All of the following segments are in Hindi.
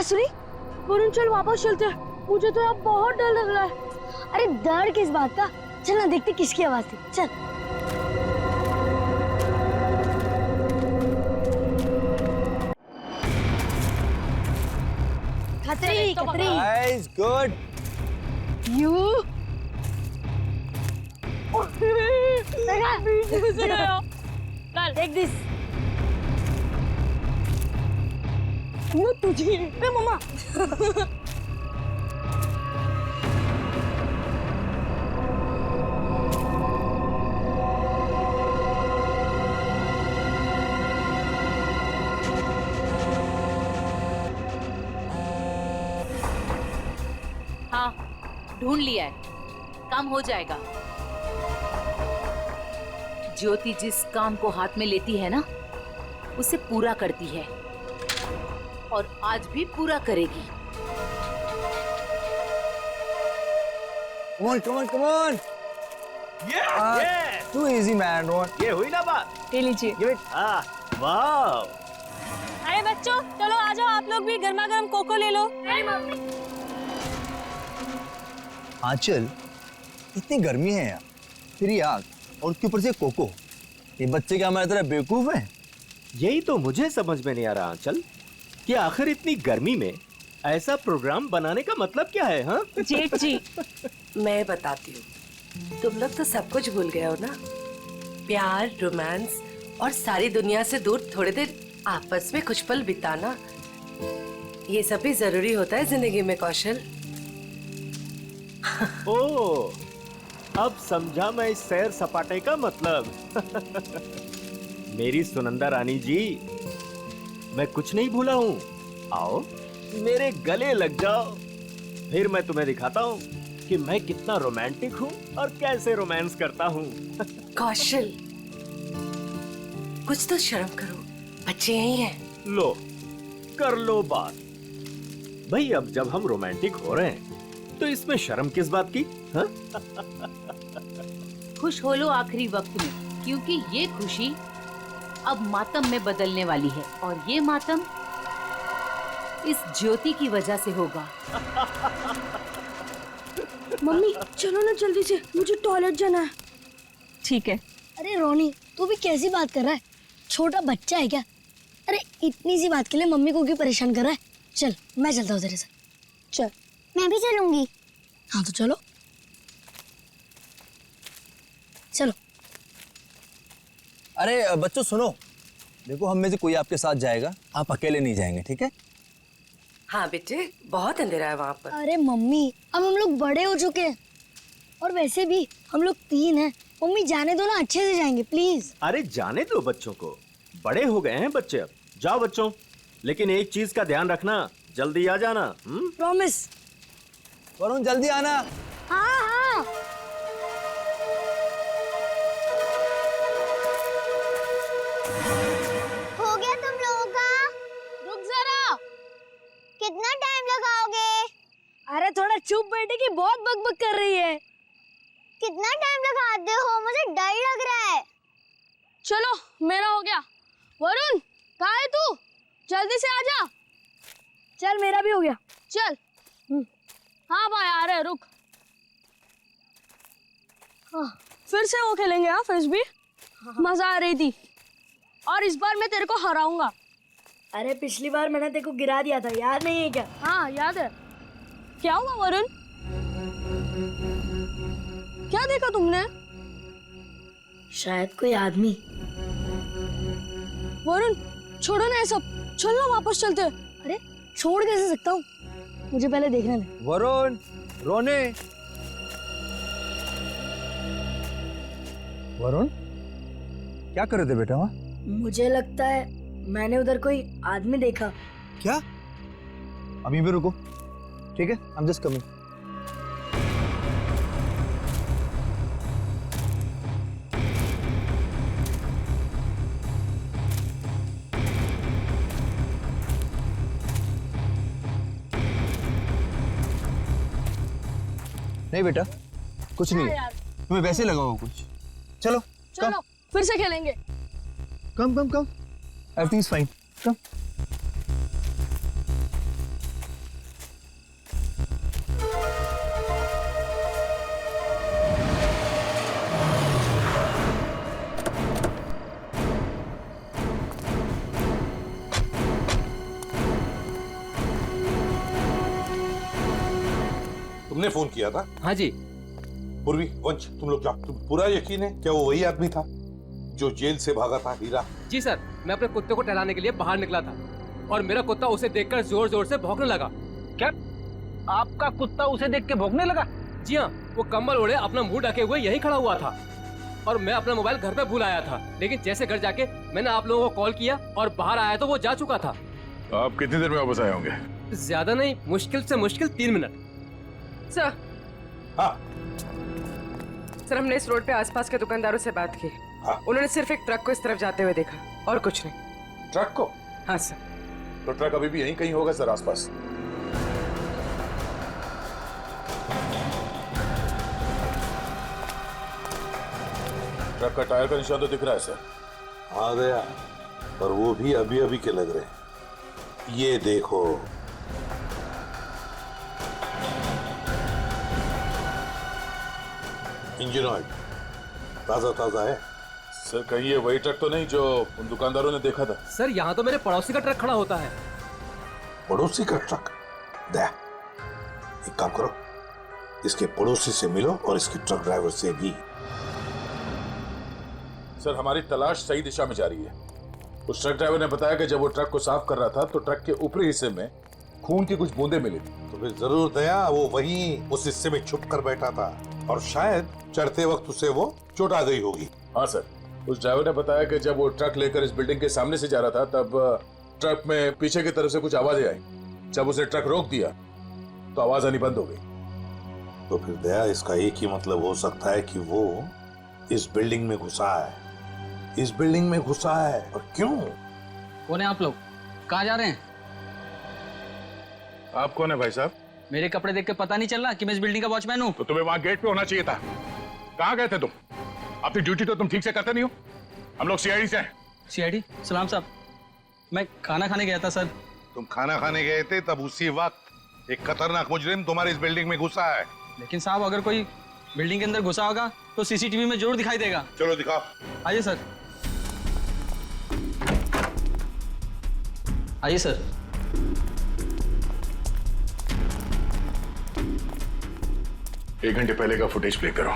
बांसुरी, वरुण चल वापस चलते हैं, मुझे तो अब बहुत डर लग रहा है। अरे डर किस बात का, चल ना देखते किसकी आवाज थी, चल। Khatri Khatri. Nice, good. You देखा टेक दिस। वो तुझे बे मम्मा। हाँ, ढूंढ लिया है, काम हो जाएगा। ज्योति जिस काम को हाथ में लेती है ना, उसे पूरा करती है और आज भी पूरा करेगी। Come on, come on, come on. Yeah. Too easy, man. Rohan. ये हुई ना बात? ले लीजिए। Give it. वाह। अरे बच्चों चलो आ जाओ, आप लोग भी गर्मा गर्म कोको ले लो। आंचल, इतनी गर्मी है यार, फिर ये आग और उसके ऊपर से कोको। ये बच्चे क्या हमारी तरह बेवकूफ हैं? यही तो मुझे समझ में नहीं आ रहा आंचल, कि आखिर इतनी गर्मी में ऐसा प्रोग्राम बनाने का मतलब क्या है? हाँ जेठ जी, मैं बताती हूँ, तुम लोग तो सब कुछ भूल गए हो ना। प्यार, रोमांस और सारी दुनिया से दूर थोड़ी देर आपस में कुछ पल बिताना, ये सब भी जरूरी होता है जिंदगी में कौशल। ओ, अब समझा मैं इस सैर सपाटे का मतलब। मेरी सुनंदा रानी जी, मैं कुछ नहीं भूला हूँ। आओ मेरे गले लग जाओ, फिर मैं तुम्हें दिखाता हूँ कि मैं कितना रोमांटिक हूँ और कैसे रोमांस करता हूँ। कौशल, कुछ तो शर्म करो, बच्चे यही हैं। लो, कर लो बात। भाई अब जब हम रोमांटिक हो रहे हैं, तो इसमें शर्म किस बात की? हाँ? खुश हो लो आखिरी वक्त में, क्योंकि ये खुशी अब मातम में बदलने वाली है और ये मातम इस ज्योति की वजह से होगा। मम्मी चलो ना जल्दी से, मुझे टॉयलेट जाना है। ठीक है। अरे रोनी, तू भी कैसी बात कर रहा है? छोटा बच्चा है क्या? अरे इतनी सी बात के लिए मम्मी को क्यों परेशान कर रहा है? चल मैं चलता हूँ तेरे साथ। चल। मैं भी चलूंगी। हाँ तो चलो चलो। अरे बच्चों सुनो, देखो हम में से कोई आपके साथ जाएगा, आप अकेले नहीं जाएंगे, ठीक है? हाँ बेटे, बहुत अंधेरा है वहाँ पर। अरे मम्मी अब हम लोग बड़े हो चुके हैं और वैसे भी हम लोग 3 हैं। मम्मी जाने दो ना, अच्छे से जाएंगे प्लीज। अरे जाने दो बच्चों को, बड़े हो गए हैं बच्चे अब। जाओ बच्चों, लेकिन एक चीज का ध्यान रखना, जल्दी आ जाना। प्रॉमिस। वरुण जल्दी आना। हाँ हाँ। हो गया तुम लोगों का? रुक जरा, कितना टाइम लगाओगे? अरे थोड़ा चुप बैठे की बहुत बकबक कर रही है। कितना टाइम लगाते हो? मुझे डर लग रहा है। चलो मेरा हो गया। वरुण कहाँ है तू? जल्दी से आजा। चल मेरा भी हो गया, चल। हाँ भाई आ रहे, रुक। हाँ फिर से वो खेलेंगे। हाँ फिर भी मजा आ रही थी और इस बार मैं तेरे को हराऊंगा। अरे पिछली बार मैंने तेरे को गिरा दिया था, याद नहीं है क्या? हाँ याद है। क्या हुआ वरुण? क्या देखा तुमने? शायद कोई आदमी। वरुण छोड़ो ना ये सब, चल ना वापस चलते। अरे छोड़ कैसे सकता हूँ, मुझे पहले देखने दे। वरुण, रोने। वरुण क्या कर रहे थे बेटा वहाँ? मुझे लगता है मैंने उधर कोई आदमी देखा। क्या? अभी भी रुको, ठीक है? I'm just coming. नहीं बेटा, कुछ नहीं है। तुम्हें वैसे लगा होगा कुछ। चलो चलो फिर से खेलेंगे। कम कम कम, एवरीथिंग इज फाइन। कम। तुमने फोन किया था? हाँ जी। पूर्वी, वंश, तुम लोग जाओ। तुम पूरा यकीन है क्या वो वही आदमी था जो जेल से भागा था? हीरा? जी सर, मैं अपने कुत्ते को टहलाने के लिए बाहर निकला था और मेरा कुत्ता उसे देखकर जोर जोर से भौंकने लगा। क्या आपका कुत्ता उसे देख के भौंकने लगा? जी हाँ, वो कंबल ओढ़े अपना मुंह ढके हुए यहीं खड़ा हुआ था और मैं अपना मोबाइल घर पे भूल आया था, लेकिन जैसे घर जाके मैंने आप लोगों को कॉल किया और बाहर आया तो वो जा चुका था। आप कितनी देर में वापस आए होंगे? ज्यादा नहीं, मुश्किल से मुश्किल 3 मिनट। सर। हाँ। सर, हमने इस रोड पे आसपास के दुकानदारों से बात की। हाँ। उन्होंने सिर्फ एक ट्रक को इस तरफ जाते हुए देखा और कुछ नहीं। ट्रक को? हाँ सर। तो ट्रक अभी भी यहीं कहीं होगा सर, आसपास। ट्रक का टायर का निशान तो दिख रहा है सर। हाँ गया, पर वो भी अभी अभी के लग रहे हैं। ये देखो, इंजन ऑयल ताजा ताजा है। सर कहीं ये वही ट्रक तो नहीं जो उन दुकानदारों ने देखा था? सर यहाँ तो मेरे पड़ोसी का ट्रक खड़ा होता है। पड़ोसी का ट्रक? दे, एक काम करो, इसके पड़ोसी से मिलो और इसके ट्रक ड्राइवर से भी। सर हमारी तलाश सही दिशा में जा रही है। उस ट्रक ड्राइवर ने बताया कि जब वो ट्रक को साफ कर रहा था तो ट्रक के ऊपरी हिस्से में खून की कुछ बूंदें मिली थी। तो फिर जरूर दया वो वहीं उस हिस्से में छुप कर बैठा था और शायद चढ़ते वक्त उसे वो चोट आ गई होगी। हाँ सर, उस ड्राइवर ने बताया कि जब वो ट्रक लेकर इस बिल्डिंग के सामने से जा रहा था तब ट्रक में पीछे की तरफ से कुछ आवाजें आई। जब उसे ट्रक रोक दिया तो आवाज आनी बंद हो गई। तो फिर दया इसका एक ही मतलब हो सकता है कि वो इस बिल्डिंग में घुसा है। इस बिल्डिंग में घुसा है। और क्यों? कौन है आप लोग? कहाँ जा रहे हैं? आप कौन है भाई साहब? मेरे कपड़े देख के पता नहीं चल रहा कि मैं इस बिल्डिंग का वॉचमैन हूँ? तो तुम्हें वहां गेट पे होना चाहिए था। कहाँ गए थे तुम? अपनी ड्यूटी तो तुम ठीक से करते नहीं हो। हम लोग सीआईडी से हैं। सीआईडी? सलाम साहब, मैं खाना खाने गया था सर। तुम खाना खाने गए थे तब उसी वक्त एक खतरनाक मुजरिम तुम्हारे इस बिल्डिंग में घुसा है। लेकिन साहब अगर कोई बिल्डिंग के अंदर घुसा होगा तो सीसीटीवी में जरूर दिखाई देगा। चलो दिखाओ। आइए सर, आइए सर। एक घंटे पहले का फुटेज प्ले करो।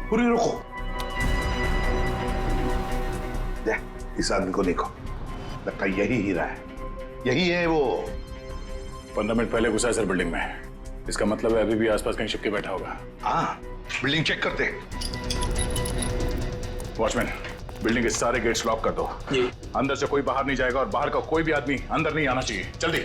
पूरी रुको। इस आदमी को देखो, लगता है यही हीरा है। यही है वो। 15 मिनट पहले घुसा है सर बिल्डिंग में। इसका मतलब है अभी भी आसपास कहीं छिप के बैठा होगा। हाँ, बिल्डिंग चेक करते हैं। वॉचमैन, बिल्डिंग के सारे गेट्स लॉक कर दो। अंदर से कोई बाहर नहीं जाएगा और बाहर का कोई भी आदमी अंदर नहीं आना चाहिए। जल्दी।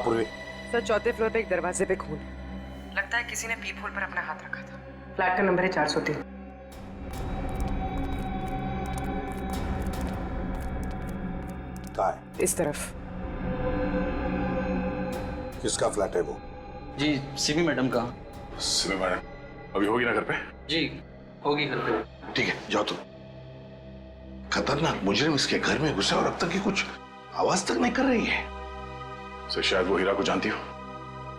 पूर्वी। सर, चौथे फ्लोर पे एक दरवाजे पे खून। लगता है किसी ने पीप होल पर अपना हाथ रखा था। फ्लैट का नंबर है 403। कहाँ है? इस तरफ। किसका फ्लैट है वो? जी, सीबी मैडम का। सीबी मैडम अभी होगी ना घर पे? जी होगी घर पे। ठीक है, जाओ तुम। खतरनाक मुजरिम इसके घर में घुसा और अब तक ये कुछ आवाज तक नहीं कर रही है। सर शायद वो हीरा को जानती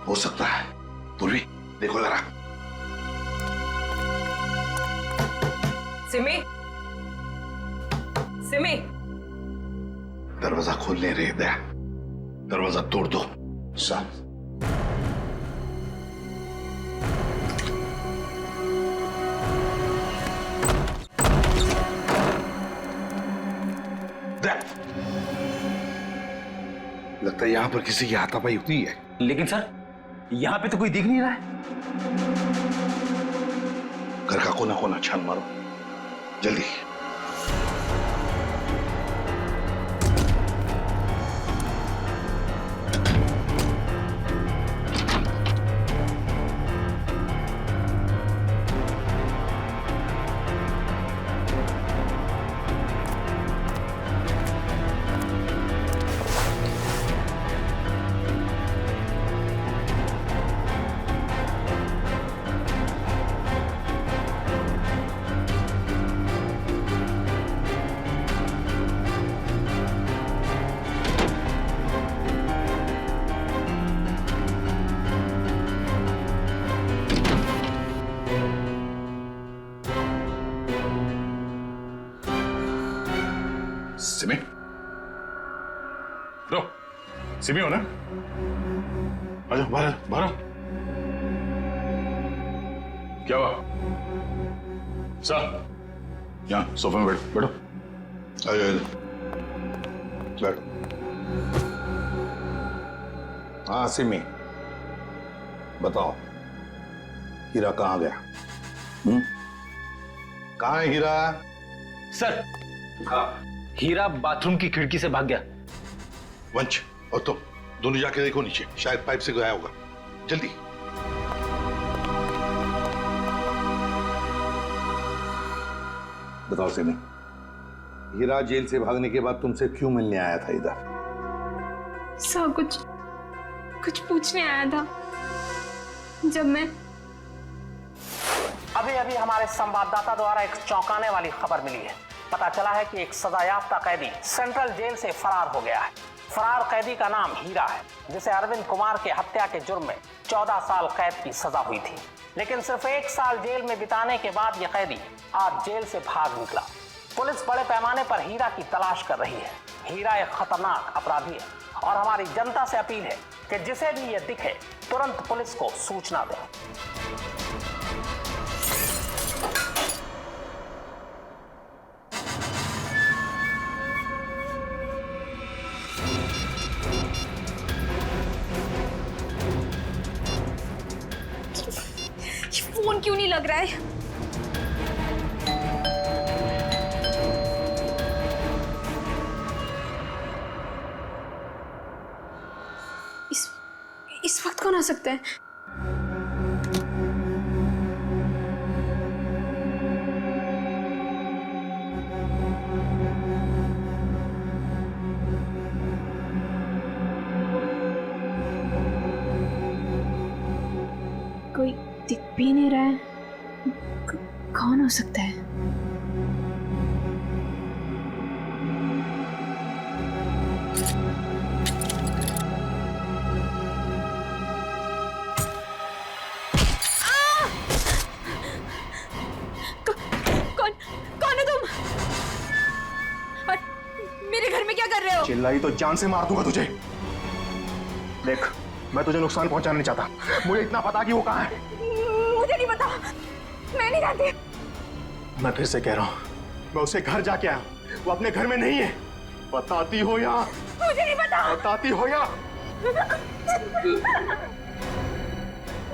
हो सकता है। पूर्वी देखो जरा। सिमी, सिमी, दरवाजा खोल ले रहे दया। दरवाजा तोड़ दो। सर लगता है यहाँ पर किसी की हाथापाई होती है। लेकिन सर यहाँ पे तो कोई दिख नहीं रहा है। घर का कोना कोना छान मारो जल्दी। सिमी, रो, सिमी हो ना? आजा बाहर बाहर। क्या हुआ? सर, यहाँ सोफे में बैठो बैठो। आजा आजा बैठो। हाँ सिमी, बताओ हीरा कहाँ गया? कहाँ है हीरा? सर हीरा बाथरूम की खिड़की से भाग गया। वंश और तुम दोनों जाके देखो नीचे, शायद पाइप से गया होगा। जल्दी। बताओ सिमी, हीरा जेल से भागने के बाद तुमसे क्यों मिलने आया था इधर? सर कुछ पूछने आया था। जब मैं अभी हमारे संवाददाता द्वारा एक चौंकाने वाली खबर मिली है। पता चला है कि एक सजायाफ्ता कैदी सेंट्रल जेल से फरार हो गया है। फरार कैदी का नाम हीरा है, जिसे अरविंद कुमार के हत्या के जुर्म में 14 साल कैद की सजा हुई थी। लेकिन सिर्फ 1 साल जेल में बिताने के बाद यह कैदी आज जेल से भाग निकला। पुलिस बड़े पैमाने पर हीरा की तलाश कर रही है। हीरा एक खतरनाक अपराधी है और हमारी जनता से अपील है कि जिसे भी ये दिखे तुरंत पुलिस को सूचना दे। फोन क्यों नहीं लग रहा है? इस वक्त कौन आ सकता है? कोई दिख भी नहीं रहा है। कौन हो सकता है? कौन है तुम? और मेरे घर में क्या कर रहे हो? चिल्लाई तो जान से मार दूंगा तुझे। देख, मैं तुझे नुकसान पहुंचाना नहीं चाहता। मुझे इतना पता कि वो कहाँ है। मुझे नहीं पता, मैं नहीं जानती। मैं फिर से कह रहा हूँ, मैं उसके घर जाके आया, वो अपने घर में नहीं है। बताती हो या? मुझे नहीं पता। बताती हो या?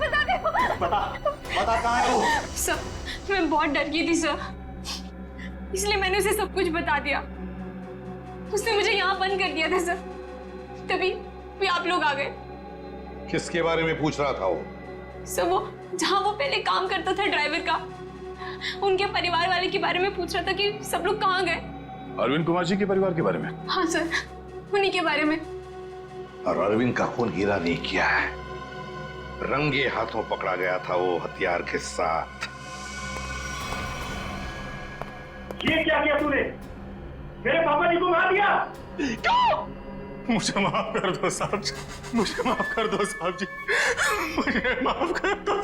बता दे। बता कहाँ है वो? सर, मैं बहुत डर गई थी सर, इसलिए मैंने उसे सब कुछ बता दिया। उसने मुझे यहाँ बंद कर दिया था सर, तभी आप लोग आ गए। किसके बारे में पूछ रहा था वो? सर, वो जहाँ वो पहले काम करता था ड्राइवर का, उनके परिवार वाले के बारे में पूछ रहा था कि सब लोग कहाँ गए। अरविंद कुमार जी के परिवार के बारे में? हाँ सर, उन्हीं के बारे में। और अरविंद का खून हीरा नहीं किया है, रंगे हाथों पकड़ा गया था वो हथियार के साथ। ये क्या किया तूने? मेरे पापा जी को मार दिया। क्यों? मुझे माफ कर दो साहब जी, मुझे माफ कर दो साहब जी, मुझे माफ कर दो।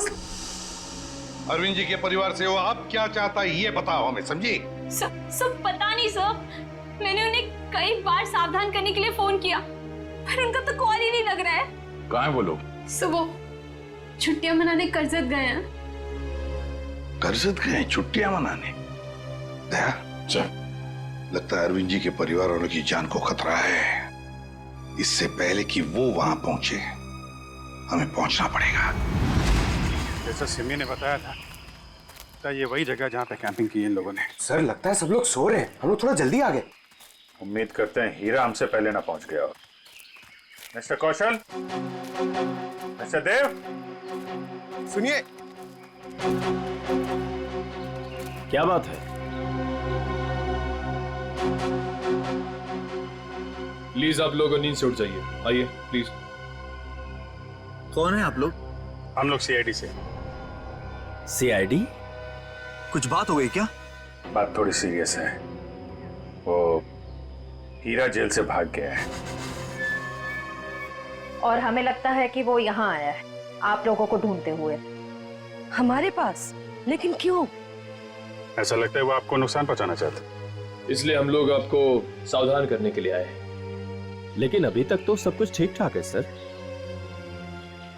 अरविंद जी के परिवार से वो आप क्या चाहता है ये बताओ हमें, समझी? सब पता नहीं सर, मैंने उन्हें कई बार सावधान करने के लिए फोन किया, पर उनका तो कॉल ही नहीं लग रहा है। कहाँ है वो लोग? सर, वो छुट्टियां मनाने करजत गए हैं। करजत गए छुट्टियां मनाने? दया, लगता है अरविंद जी के परिवार वालों की जान को खतरा है। इससे पहले कि वो वहां पहुंचे हमें पहुंचना पड़ेगा। जैसा सिमी ने बताया था ये वही जगह जहाँ पे कैंपिंग की इन लोगों ने। सर लगता है सब लोग सो रहे हैं, हम लोग थोड़ा जल्दी आ गए। उम्मीद करते हैं हीरा हमसे पहले ना पहुंच गया हो। मिस्टर कौशल, मिस्टर देव, सुनिए। क्या बात है? प्लीज आप लोग नींद से उठ जाइए, आइए प्लीज। कौन है आप लोग? हम लोग सीआईडी से। सीआईडी? कुछ बात हो गई क्या? बात थोड़ी सीरियस है। वो हीरा जेल से भाग गया है और हमें लगता है कि वो यहाँ आया है आप लोगों को ढूंढते हुए हमारे पास। लेकिन क्यों? ऐसा लगता है वो आपको नुकसान पहुंचाना चाहता। इसलिए हम लोग आपको सावधान करने के लिए आए हैं। लेकिन अभी तक तो सब कुछ ठीक ठाक है सर।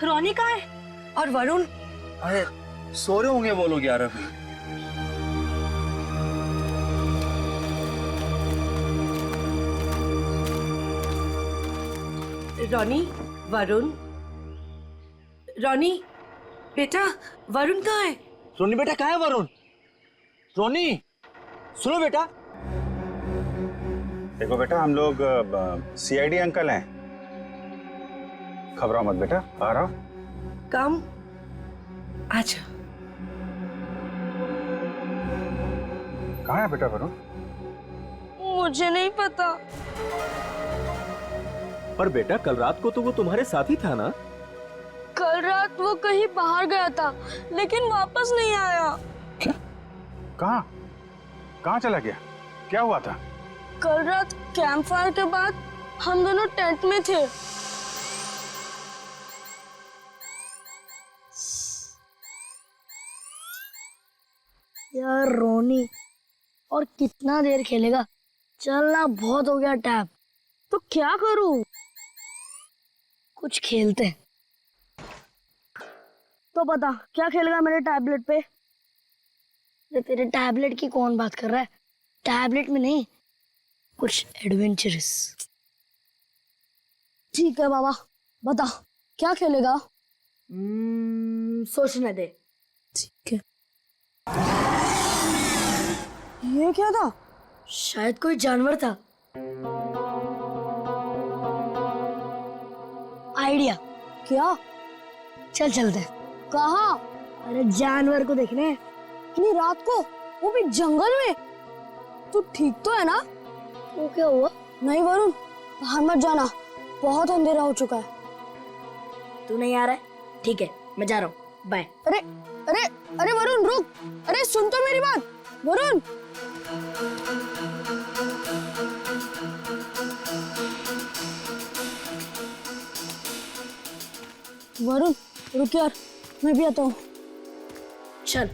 रोनी कहाँ है? और वरुण? अरे सो रहे होंगे वो लोग यार अभी। रोनी, वरुण, रोनी बेटा, वरुण कहाँ है? रोनी बेटा कहाँ है वरुण? रोनी सुनो बेटा। देखो बेटा, हम लोग सीआईडी अंकल हैं। घबराओ मत बेटा, आ रहा हूं। कम अच्छा। कहाँ है बेटा वरुण? मुझे नहीं पता। पर बेटा कल रात को तो वो तुम्हारे साथ ही था ना? कल रात वो कहीं बाहर गया था लेकिन वापस नहीं आया। क्या? कहाँ? कहाँ चला गया? क्या हुआ था? कल रात कैंप फायर के बाद हम दोनों टेंट में थे। यार रोनी, और कितना देर खेलेगा? चलना बहुत हो गया टैब। तो क्या करूं? कुछ खेलते हैं। तो बता क्या खेलेगा मेरे टैबलेट पे? तेरे टैबलेट की कौन बात कर रहा है? टैबलेट में नहीं, कुछ एडवेंचरस। ठीक है बाबा, बता क्या खेलेगा? सोचने दे। ठीक है। ये क्या था? शायद कोई जानवर था। आइडिया। क्या? चल चलते। कहाँ? अरे जानवर को देखने। इतनी रात को, वो भी जंगल में। तू ठीक तो है ना? वो क्या हुआ? नहीं वरुण, बाहर मत जाना, बहुत अंधेरा हो चुका है। तू नहीं आ रहा है? ठीक है, मैं जा रहा हूँ, बाय। अरे अरे अरे वरुण रुक। अरे सुन तो मेरी बात वरुण। वरुण रुक यार, मैं भी आता हूँ। चल।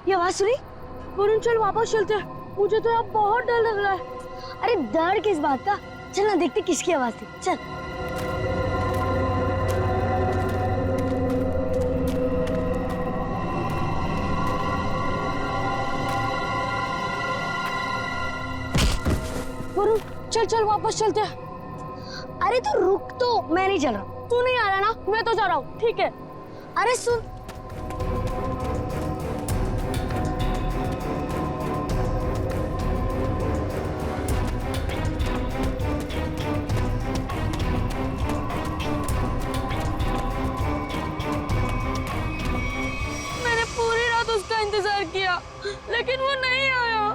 ये आवाज सुनी? वरुण चल वापस चलते हैं, मुझे तो यहाँ बहुत डर लग रहा है। अरे डर किस बात का? चल ना देखते किसकी आवाज थी। चल। वरुण चल चल वापस चलते हैं। अरे तो रुक तो, मैं नहीं चल रहा। तू नहीं आ रहा ना? मैं तो जा रहा हूँ। ठीक है। अरे सुन, इंतजार किया लेकिन वो नहीं आया।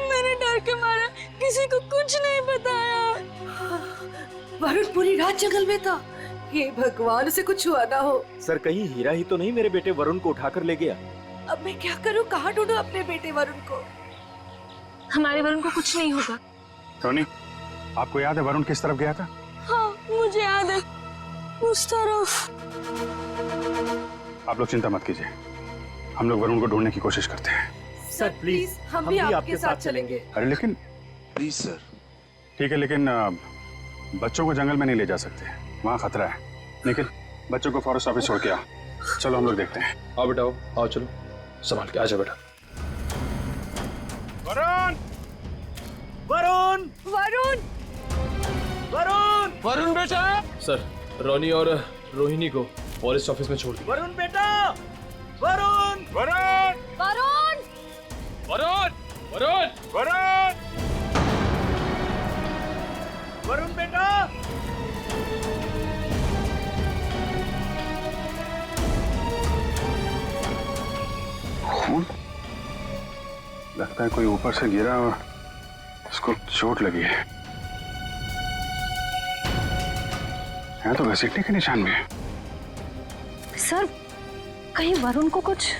मैंने डर के मारे किसी को कुछ नहीं बताया। वरुण पूरी रात जंगल में था। ये भगवान, उसे कुछ हुआ ना हो। सर कहीं हीरा ही तो नहीं मेरे बेटे वरुण को उठाकर ले गया? अब मैं क्या करूं? कहाँ ढूंढूं अपने बेटे वरुण को? हमारे वरुण को कुछ नहीं होगा। टोनी, आपको याद है वरुण किस तरफ गया था? हाँ, मुझे याद है उस तरफ। आप लोग चिंता मत कीजिए, हम लोग वरुण को ढूंढने की कोशिश करते हैं। सर प्लीज हम भी आपके साथ चलेंगे। अरे लेकिन प्लीज सर। ठीक है, लेकिन बच्चों को जंगल में नहीं ले जा सकते, वहाँ खतरा है। लेकिन बच्चों को फॉरेस्ट ऑफिस छोड़ के आओ। चलो हम लोग देखते हैं। आओ बेटा आओ चलो, संभाल के आ जाओ बेटा। वरुण! वरुण! वरुण! वरुण! वरुण बेटा! सर, रोनी और रोहिणी को फॉरेस्ट ऑफिस में छोड़ दिया। वरुण बेटा! वरुण! वरुण! वरुण! वरुण! वरुण! वरुण! वरुण बेटा! खून? लगता है कोई ऊपर से गिरा और उसको चोट लगी है। यहाँ तो घसीटने के निशान भी है। सर, कहीं वरुण को कुछ?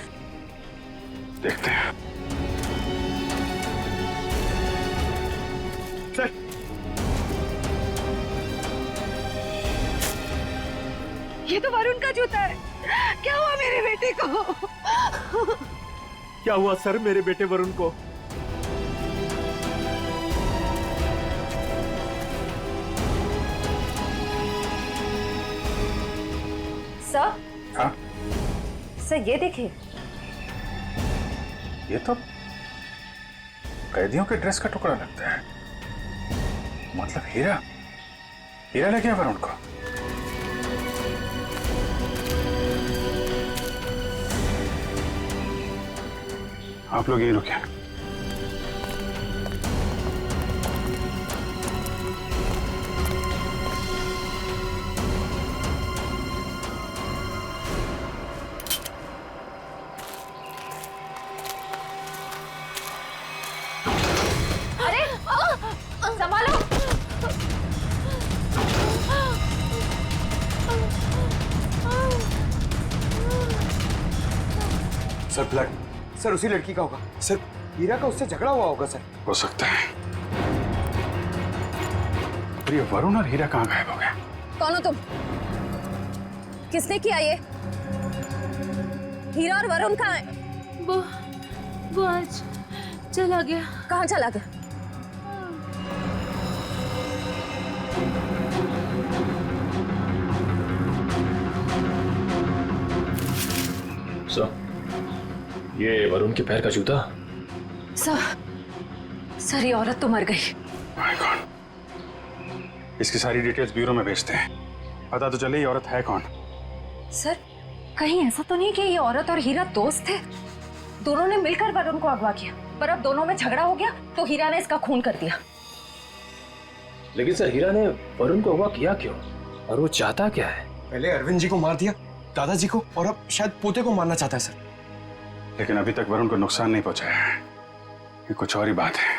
देखते हैं। सर, ये तो वरुण का जूता है। क्या हुआ मेरे बेटे को? क्या हुआ सर मेरे बेटे वरुण को? सर? हाँ? सर ये देखिए। ये तो कैदियों के ड्रेस का टुकड़ा लगता है। मतलब हीरा ले गया वरुण को। आप लोग यहीं रुके। अरे संभालो। सर ब्लड, सर उसी लड़की का होगा। सर हीरा का उससे झगड़ा हुआ होगा सर। हो सकता है। पर ये वरुण और हीरा कहाँ गायब हो गए? कौन हो तुम? किसने किया ये? हीरा और वरुण कहाँ है? वो आज चला गया। कहाँ चला गया? सर, ये वरुण के पैर का जूता। सर ये औरत तो मर गई। My God. इसकी सारी डिटेल्स ब्यूरो में भेजते हैं, पता तो चले ये औरत है कौन। सर कहीं ऐसा तो नहीं कि ये औरत और हीरा दोस्त थे? दोनों ने मिलकर वरुण को अगवा किया, पर अब दोनों में झगड़ा हो गया तो हीरा ने इसका खून कर दिया। लेकिन सर, हीरा ने वरुण को अगवा किया क्यों और वो चाहता क्या है? पहले अरविंद जी को मार दिया, दादाजी को, और अब शायद पोते को मारना चाहता है सर। लेकिन अभी तक वरुण को नुकसान नहीं पहुंचाया है। ये कुछ और ही बात है।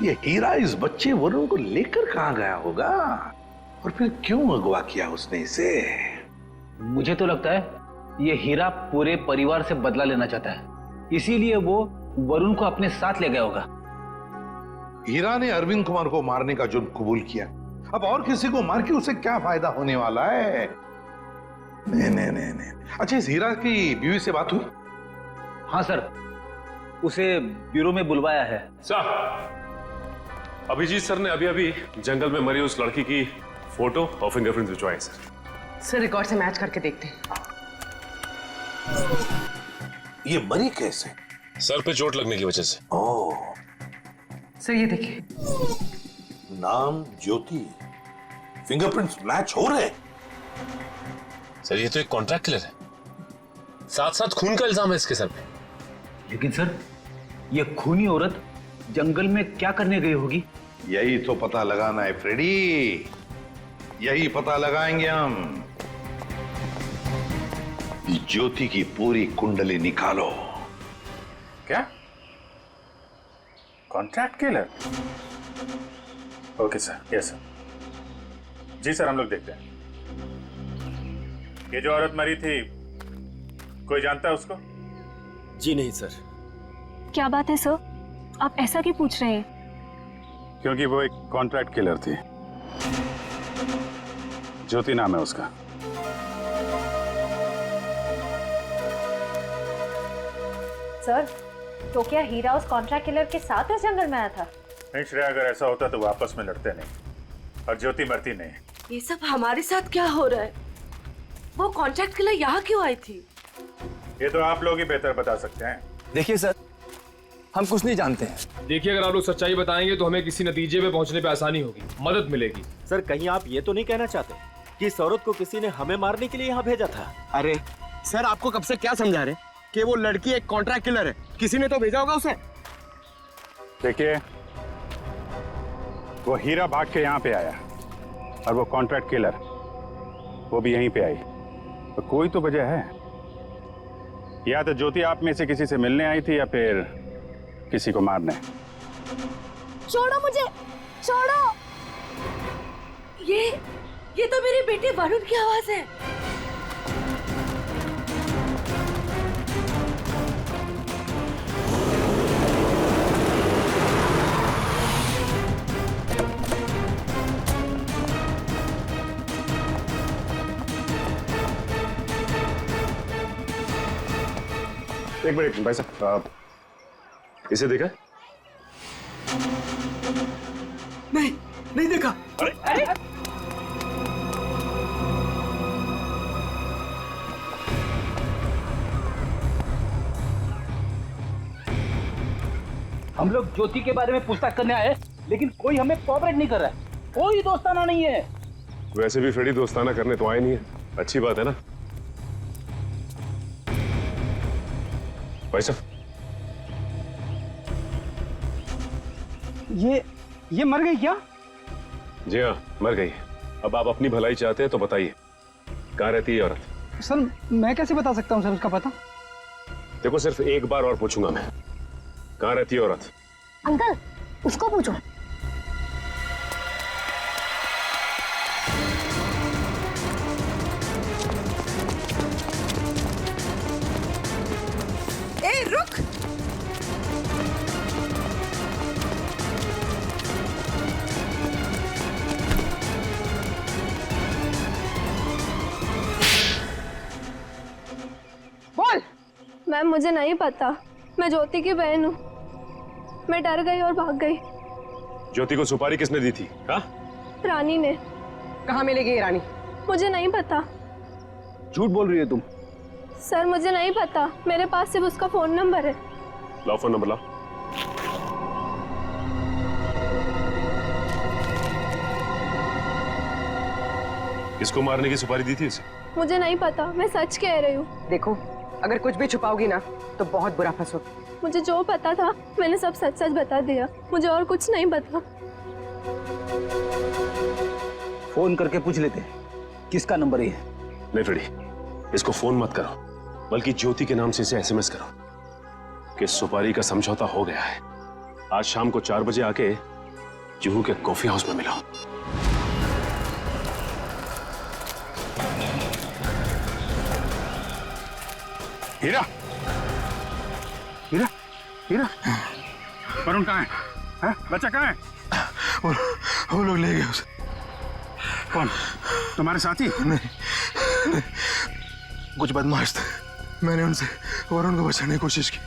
ये हीरा इस बच्चे वरुण को लेकर कहाँ गया होगा और फिर क्यों अगवा किया उसने इसे? मुझे तो लगता है ये हीरा पूरे परिवार से बदला लेना चाहता है, इसीलिए वो वरुण को अपने साथ ले गया होगा। हीरा ने अरविंद कुमार को मारने का जुर्म कबूल किया, अब और किसी को मार के उसे क्या फायदा होने वाला है? नहीं। अच्छा, इस हीरा की बीवी से बात हुई? हाँ सर, उसे ब्यूरो में बुलवाया है। सर, अभिजीत सर ने अभी जंगल में मरी उस लड़की की फोटो और फिंगरप्रिंट भिजवाए सर रिकॉर्ड से मैच करके देखते हैं। ये मरी कैसे? सर पे चोट लगने की वजह से। ओह, सर ये देखिए, नाम ज्योति, फिंगरप्रिंट्स मैच हो रहे। सर ये तो एक कॉन्ट्रैक्ट किलर है, साथ साथ खून का इल्जाम है इसके सर पे। लेकिन सर, ये खूनी औरत जंगल में क्या करने गई होगी? यही तो पता लगाना है फ्रेडी, यही पता लगाएंगे हम। ज्योति की पूरी कुंडली निकालो। क्या? Contract killer? Okay sir, yes sir. जी सर, हम लोग देखते हैं। ये जो औरत मरी थी, कोई जानता है उसको? जी नहीं सर। क्या बात है सर, आप ऐसा क्यों पूछ रहे हैं? क्योंकि वो एक कॉन्ट्रैक्ट किलर थी। ज्योति नाम है उसका। सर, तो क्या हीरा उस कॉन्ट्रैक्ट किलर के साथ इस जंगल में आया था? नहीं श्रेया, अगर ऐसा होता तो वो आपस में लड़ते नहीं और ज्योति मरती नहीं। ये सब हमारे साथ क्या हो रहा है? वो कॉन्ट्रैक्ट किलर यहाँ क्यों आई थी? ये तो आप लोग ही बेहतर बता सकते हैं। देखिए सर, हम कुछ नहीं जानते हैं। देखिए, अगर आप लोग सच्चाई बताएंगे तो हमें किसी नतीजे पे पहुंचने पे आसानी होगी, मदद मिलेगी। सर, कहीं आप ये तो नहीं कहना चाहते कि इस औरत को किसी ने हमें मारने के लिए यहाँ भेजा था? अरे सर, आपको कब से क्या समझा रहे कि वो लड़की एक कॉन्ट्रैक्ट किलर है? किसी ने तो भेजा होगा उसे। देखिए, वो हीरा भाग के यहाँ पे आया और वो कॉन्ट्रैक्ट किलर वो भी यहीं पे आई, तो कोई तो वजह है। या तो ज्योति आप में से किसी से मिलने आई थी या फिर किसी को मारने। छोड़ो मुझे, छोड़ो। ये तो मेरे बेटे वरुण की आवाज है। एक मिनट भाई साहब, इसे देखा? नहीं देखा। अरे हम लोग ज्योति के बारे में पूछताछ करने आए, लेकिन कोई हमें कोऑपरेट नहीं कर रहा है। कोई दोस्ताना नहीं है। वैसे भी फ्रेडी दोस्ताना करने तो आए नहीं है, अच्छी बात है ना भाई साहब। ये मर गई क्या? जी हाँ, मर गई। अब आप अपनी भलाई चाहते हैं तो बताइए, कहाँ रहती है औरत? सर, मैं कैसे बता सकता हूँ सर उसका पता? देखो, सिर्फ एक बार और पूछूंगा मैं, कहाँ रहती है औरत? अंकल, उसको पूछो। ए, रुक। बोल। मैम, मुझे नहीं पता, मैं ज्योति की बहन हूँ। मैं डर गई और भाग गई। ज्योति को सुपारी किसने दी थी? हाँ? रानी ने। कहाँ मिलेगी ये रानी? मुझे नहीं पता। झूठ बोल रही है तुम। सर, मुझे नहीं पता, मेरे पास सिर्फ उसका फोन नंबर है। लाओ फोन नंबर, लाओ। किसको मारने की सुपारी दी थी उसे? मुझे नहीं पता, मैं सच कह रही हूँ। देखो, अगर कुछ भी छुपाओगी ना तो बहुत बुरा फंसोगी। मुझे जो पता था मैंने सब सच सच बता दिया, मुझे और कुछ नहीं पता। फोन करके पूछ लेते किसका नंबर है। नहीं फ्रेडी, इसको फोन मत करो, बल्कि ज्योति के नाम से इसे एसएमएस करो कि सुपारी का समझौता हो गया है। आज शाम को 4 बजे आके जुहू के कॉफी हाउस में मिलो। हीरा, हीरा, हीरा, वरुण कहाँ है? हाँ? बच्चा कहाँ है? वो लोग ले गए उसे। कौन? तुम्हारे साथी? नहीं, कुछ बदमाश थे। मैंने उनसे वरुण को बचाने की कोशिश की,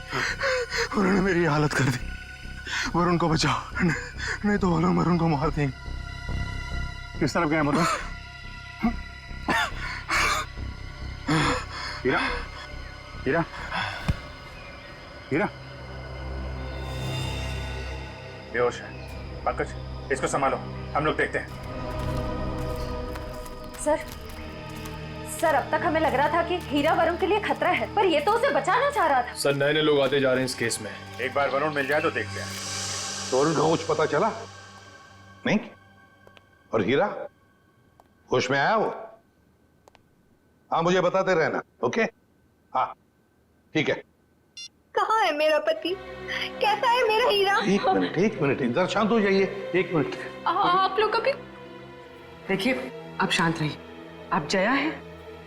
उन्होंने मेरी हालत कर दी। वरुण को बचाओ, नहीं तो वो लोग वरुण को मार देंगे। किस तरफ गए मतलब? हीरा, हीरा, हीरा, बेहोश है। पंकज, इसको संभालो, हम लोग देखते हैं। सर, अब तक हमें लग रहा था कि हीरा वरुण के लिए खतरा है, पर ये तो उसे बचाना चाह रहा था। सर, नए नए लोग आते जा रहे हैं इस केस में। एक बार वरुण मिल जाए तो देखते हैं। तो वरुण को कुछ पता चला नहीं? और हीरा होश में आया वो? हाँ, मुझे बताते रहना। ओके? हाँ, ठीक है। कहाँ है मेरा पति? कैसा है मेरा हीरा? एक मिनट, इधर शांत हो जाइए। एक मिनट। आप लोग कभी। देखिए, आप शांत रहिए। आप जया है,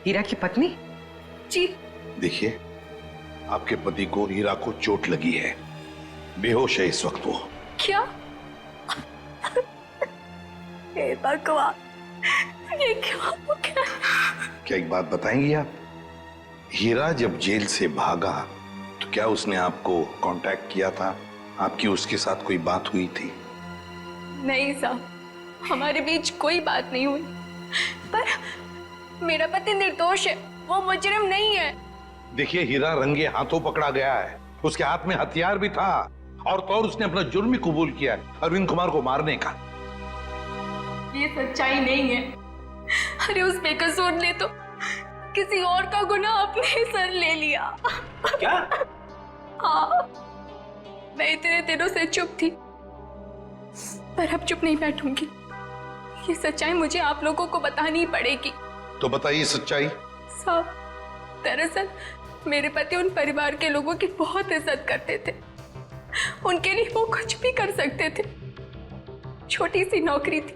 हीरा की पत्नी? जी। देखिए, आपके पति को हीरा को चोट लगी है, बेहोश है इस वक्त वो। क्या? हे भगवान, ये क्या हो गया? क्या एक बात बताएंगी आप? हीरा जब जेल से भागा तो क्या उसने आपको कांटेक्ट किया था? आपकी उसके साथ कोई बात हुई थी? नहीं साहब, हमारे बीच कोई बात नहीं हुई। पर मेरा पति निर्दोष है, वो मुजरिम नहीं है। देखिए, हीरा रंगे हाथों पकड़ा गया है, उसके हाथ में हथियार भी था और तो और उसने अपना जुर्म भी कबूल किया है, अरविंद कुमार को मारने का। ये सच्चाई नहीं है। अरे उस बेकसूर ने तो किसी और का गुनाह अपने सर ले लिया। क्या? हाँ, मैं इतने दिनों से चुप थी, पर अब चुप नहीं बैठूंगी। ये सच्चाई मुझे आप लोगों को बतानी पड़ेगी। तो बताइए सच्चाई। साहब, दरअसल मेरे पति उन परिवार के लोगों की बहुत इज्जत करते थे। उनके लिए वो कुछ भी कर सकते थे। छोटी सी नौकरी थी,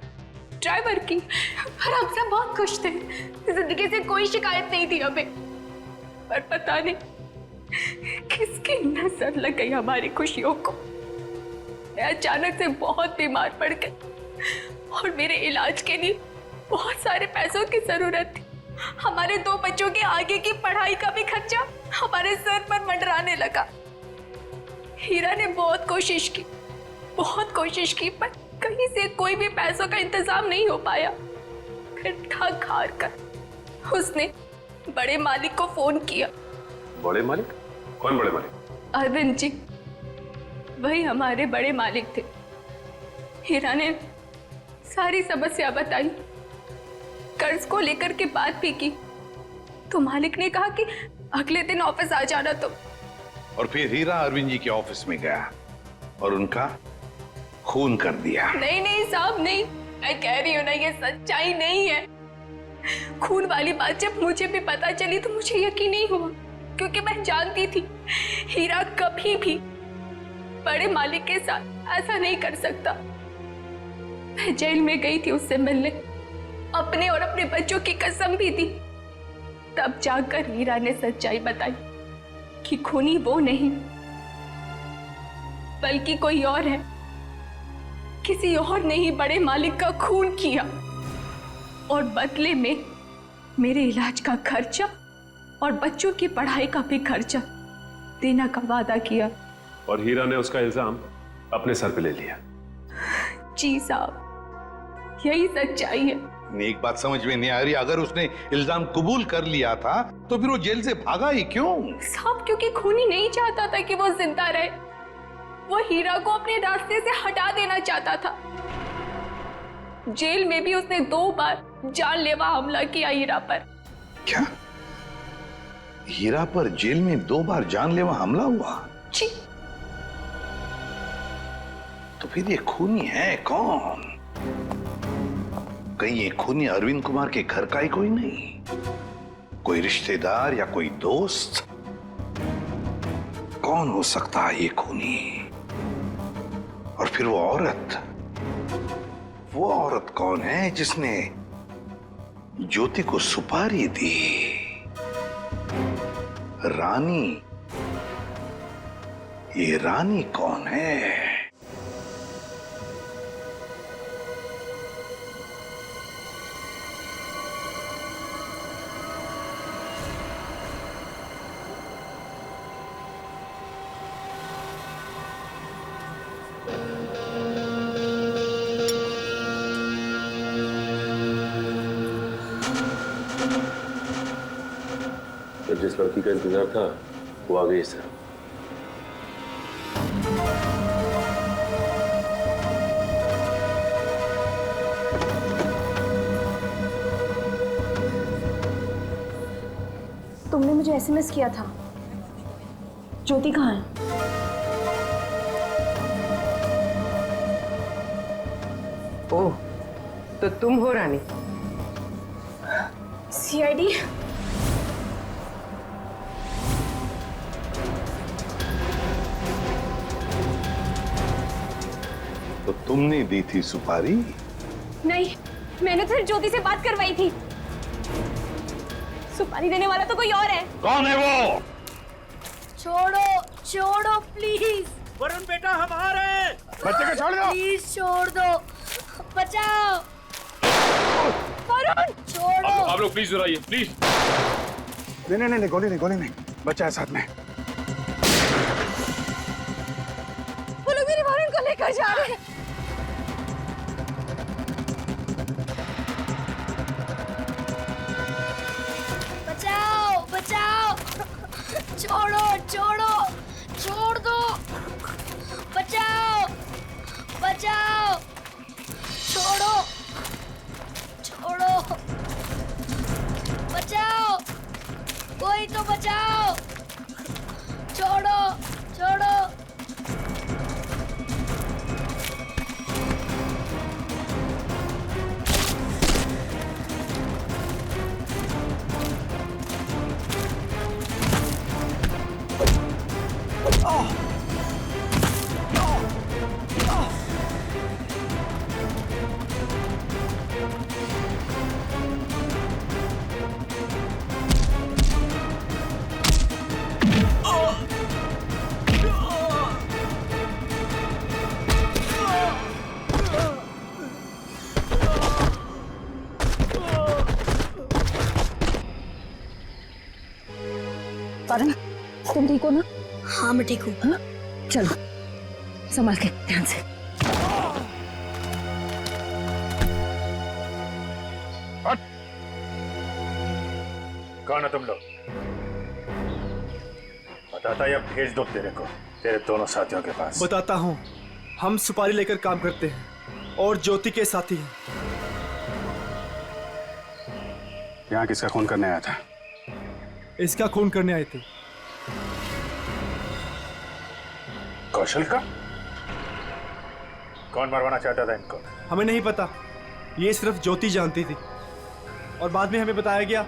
ड्राइवर की, और हम सब बहुत खुश थे। जिंदगी से कोई शिकायत नहीं थी हमें। पर पता नहीं किसकी नजर लग गई हमारी खुशियों को। मैं अचानक से बहुत बीमार पड़ गई और मेरे इलाज के लिए बहुत सारे पैसों की जरूरत थी। हमारे 2 बच्चों के आगे की पढ़ाई का भी खर्चा हमारे सर पर मंडराने लगा। हीरा ने बहुत कोशिश की, पर कहीं से कोई भी पैसों का इंतजाम नहीं हो पाया। फिर ठग हार कर उसने बड़े मालिक को फोन किया। बड़े मालिक? कौन बड़े मालिक? अरविंद जी, वही हमारे बड़े मालिक थे। हीरा ने सारी समस्या बताई, कर्ज को लेकर के बात भी की, तो मालिक ने कहा कि अगले दिन ऑफिस आ जाना। तो और फिर हीरा अरविंद जी के ऑफिस में गया और उनका खून कर दिया। नहीं साहब, नहीं, मैं कह रही हूँ ना, ये सच्चाई नहीं है। खून वाली बात जब मुझे भी पता चली तो मुझे यकीन नहीं हुआ, क्योंकि मैं जानती थी हीरा कभी भी बड़े मालिक के साथ ऐसा नहीं कर सकता। मैं जेल में गई थी उससे मिलने, अपने और अपने बच्चों की कसम भी दी। तब जाकर हीरा ने सच्चाई बताई कि खूनी वो नहीं बल्कि कोई और है। किसी और ने ही बड़े मालिक का खून किया और बदले में मेरे इलाज का खर्चा और बच्चों की पढ़ाई का भी खर्चा देना का वादा किया। और हीरा ने उसका इल्जाम अपने सर पे ले लिया। जी साहब, यही सच्चाई है। एक बात समझ में नहीं आ रही, अगर उसने इल्जाम कबूल कर लिया था तो फिर वो जेल से भागा ही क्यों? साहब, क्योंकि खूनी नहीं चाहता था कि वो जिंदा रहे। वो हीरा को अपने रास्ते से हटा देना चाहता था। जेल में भी उसने 2 बार जानलेवा हमला किया हीरा पर। क्या? हीरा पर जेल में 2 बार जानलेवा हमला हुआ? जी। तो फिर ये खूनी है कौन? कहीं ये खूनी अरविंद कुमार के घर का ही कोई नहीं? कोई रिश्तेदार या कोई दोस्त? कौन हो सकता है ये खूनी? और फिर वो औरत कौन है जिसने ज्योति को सुपारी दी? रानी। ये रानी कौन है? जिस लड़की का इंतजार था वो आ गई सर। तुमने मुझे एसएमएस किया था। ज्योति कहाँ है? ओह, तो तुम हो रानी? सीआईडी? तो तुमने दी थी सुपारी? नहीं, मैंने तो ज्योति से बात करवाई थी। सुपारी देने वाला तो कोई और है। कौन है वो? छोड़ो प्लीज। वरुण बेटा, हम आ रहे हैं। बच्चे को छोड़ दो। प्लीज छोड़ दो, बचाओ। वरुण छोड़ो। आप लोग प्लीज जरा प्लीज। नहीं, गोली नहीं, बच्चा है साथ में। वो लोग मेरे वरुण को लेकर जा रहे हैं। बचाओ बचाओ, छोड़ो छोड़ो, छोड़ दो, बचाओ बचाओ, छोड़ो छोड़ो, बचाओ, कोई तो बचाओ, छोड़ो छोड़ो। वरुण, तुम ठीक हो ना? हाँ मैं ठीक हूँ। हाँ? चलो संभाल के, ध्यान से। कौन है तुम लोग? बताता या भेज दो तेरे दोनों साथियों के पास। बताता हूँ, हम सुपारी लेकर काम करते हैं और ज्योति के साथी हैं। यहाँ किसका खून करने आया था? इसका खून करने आए थे। कौशल का? कौन मरवाना चाहता था इनको? हमें नहीं पता, ये सिर्फ ज्योति जानती थी और बाद में हमें बताया गया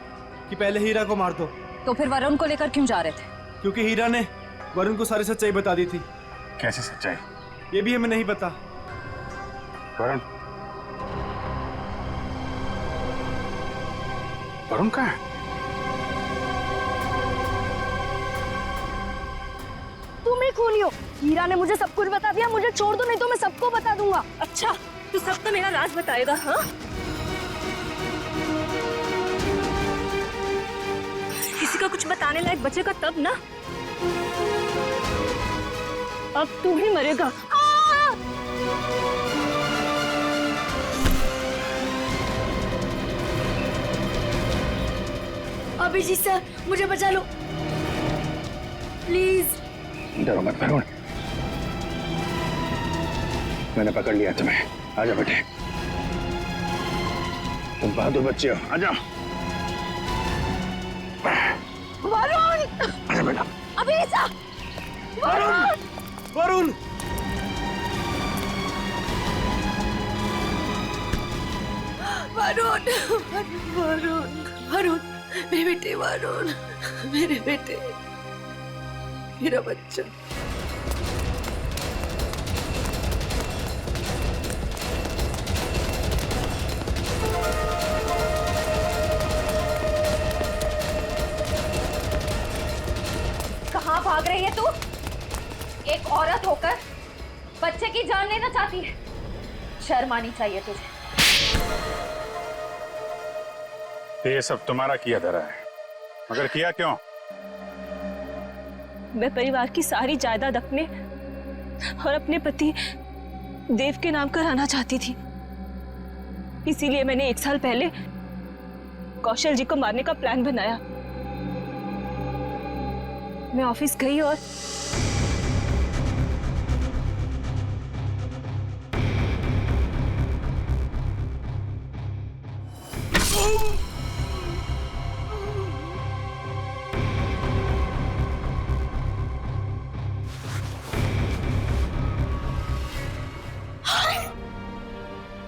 कि पहले हीरा को मार दो। तो फिर वरुण को लेकर क्यों जा रहे थे? क्योंकि हीरा ने वरुण को सारी सच्चाई बता दी थी। कैसी सच्चाई? ये भी हमें नहीं पता। वरुण कहाँ है? तुम ही खूनी हो। हीरा ने मुझे सब कुछ बता दिया, मुझे छोड़ दो नहीं तो मैं सबको बता दूंगा। अच्छा, तू सबको मेरा राज बताएगा? हाँ, किसी का कुछ बताने लायक बचेगा तब ना। अब तू ही मरेगा। अभिजीत सर, मुझे बचा लो प्लीज। डरो मत वरुण, मैंने पकड़ लिया तुम्हें। आ जाओ बेटे, तुम बहादुर बच्चे हो, आ जाओ। वरुण! आ जाओ बेटा। अभिजीत! वरुण! वरुण! वरुण, वरुण, वरुण, मेरे बेटे वरुण, मेरे बेटे, मेरा बच्चा। कहाँ भाग रही है तू? एक औरत होकर बच्चे की जान लेना चाहती है। शर्म आनी चाहिए तुझे। ये सब तुम्हारा किया धरा है, मगर किया क्यों? मैं परिवार की सारी जायदाद अपने और अपने पति देव के नाम कराना चाहती थी। इसीलिए मैंने 1 साल पहले कौशल जी को मारने का प्लान बनाया। मैं ऑफिस गई और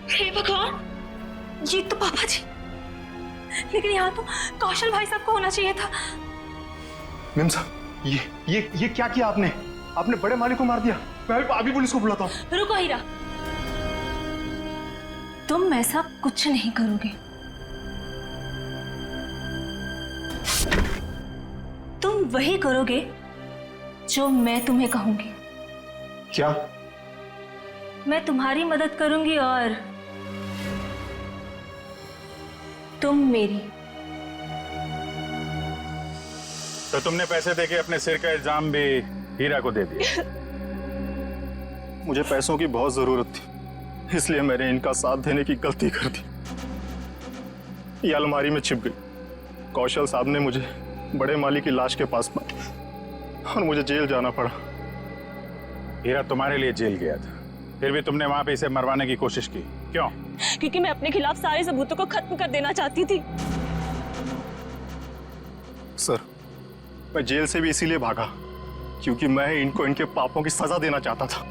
हे भगवान, ये तो पापा जी। लेकिन यहाँ तो कौशल भाई साहब को होना चाहिए था। मैम साहब, ये क्या किया आपने? आपने बड़े मालिक को मार दिया। मैं अभी पुलिस को बुलाता हूँ। रुको हीरा, तुम ऐसा कुछ नहीं करोगे। तुम वही करोगे जो मैं तुम्हें कहूंगी। क्या? मैं तुम्हारी मदद करूंगी और तुम मेरी। तो तुमने पैसे देके अपने सिर का इल्जाम भी हीरा को दे दिया। मुझे पैसों की बहुत जरूरत थी, इसलिए मैंने इनका साथ देने की गलती कर दी। ये अलमारी में छिप गई। कौशल साहब ने मुझे बड़े माली की लाश के पास पाया और मुझे जेल जाना पड़ा। हीरा तुम्हारे लिए जेल गया था, फिर भी तुमने वहां पे इसे मरवाने की कोशिश की, क्यों? क्योंकि मैं अपने खिलाफ सारे सबूतों को खत्म कर देना चाहती थी। सर, मैं जेल से भी इसीलिए भागा क्योंकि मैं इनको इनके पापों की सजा देना चाहता था।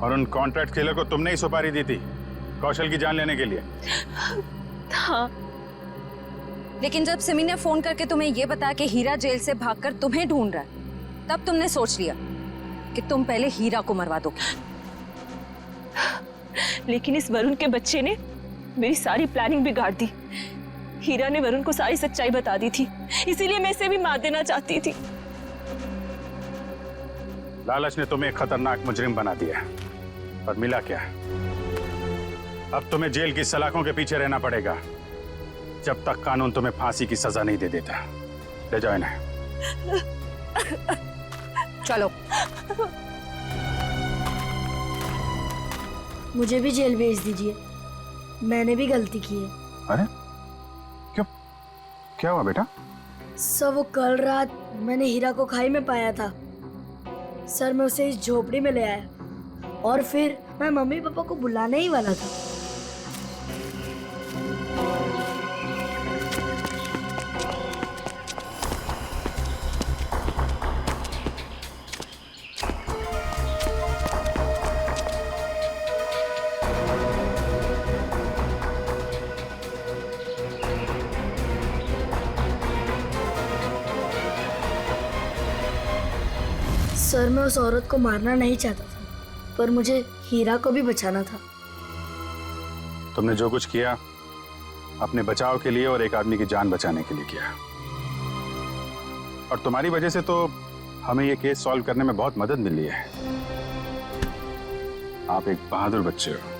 और उन कॉन्ट्रैक्ट किलर को तुमने ही सुपारी दी थी कौशल की जान लेने के लिए? हाँ। लेकिन जब सिमी ने फोन करके तुम्हें यह बताया कि हीरा जेल से भागकर तुम्हें ढूंढ रहा है, तब तुमने सोच लिया कि तुम पहले हीरा को मरवा दोगे। लेकिन इस वरुण के बच्चे ने मेरी सारी प्लानिंग बिगाड़ दी। हीरा ने वरुण को सारी सच्चाई बता दी थी, इसीलिए मैं इसे भी मार देना चाहती थी। लालच ने तुम्हें एक खतरनाक मुजरिम बना दिया, पर मिला क्या? अब तुम्हें जेल की सलाखों के पीछे रहना पड़ेगा जब तक कानून तुम्हें फांसी की सजा नहीं दे देता। ले जाओ इन्हें। चलो। मुझे भी जेल भेज दीजिए, मैंने भी गलती की है। अरे क्यों, क्या हुआ बेटा? सर, वो कल रात मैंने हीरा को खाई में पाया था। सर, मैं उसे इस झोपड़ी में ले आया और फिर मैं मम्मी पापा को बुलाने ही वाला था। सर, मैं उस औरत को मारना नहीं चाहता था, पर मुझे हीरा को भी बचाना था। तुमने जो कुछ किया अपने बचाव के लिए और एक आदमी की जान बचाने के लिए किया, और तुम्हारी वजह से तो हमें ये केस सॉल्व करने में बहुत मदद मिली है। आप एक बहादुर बच्चे हो।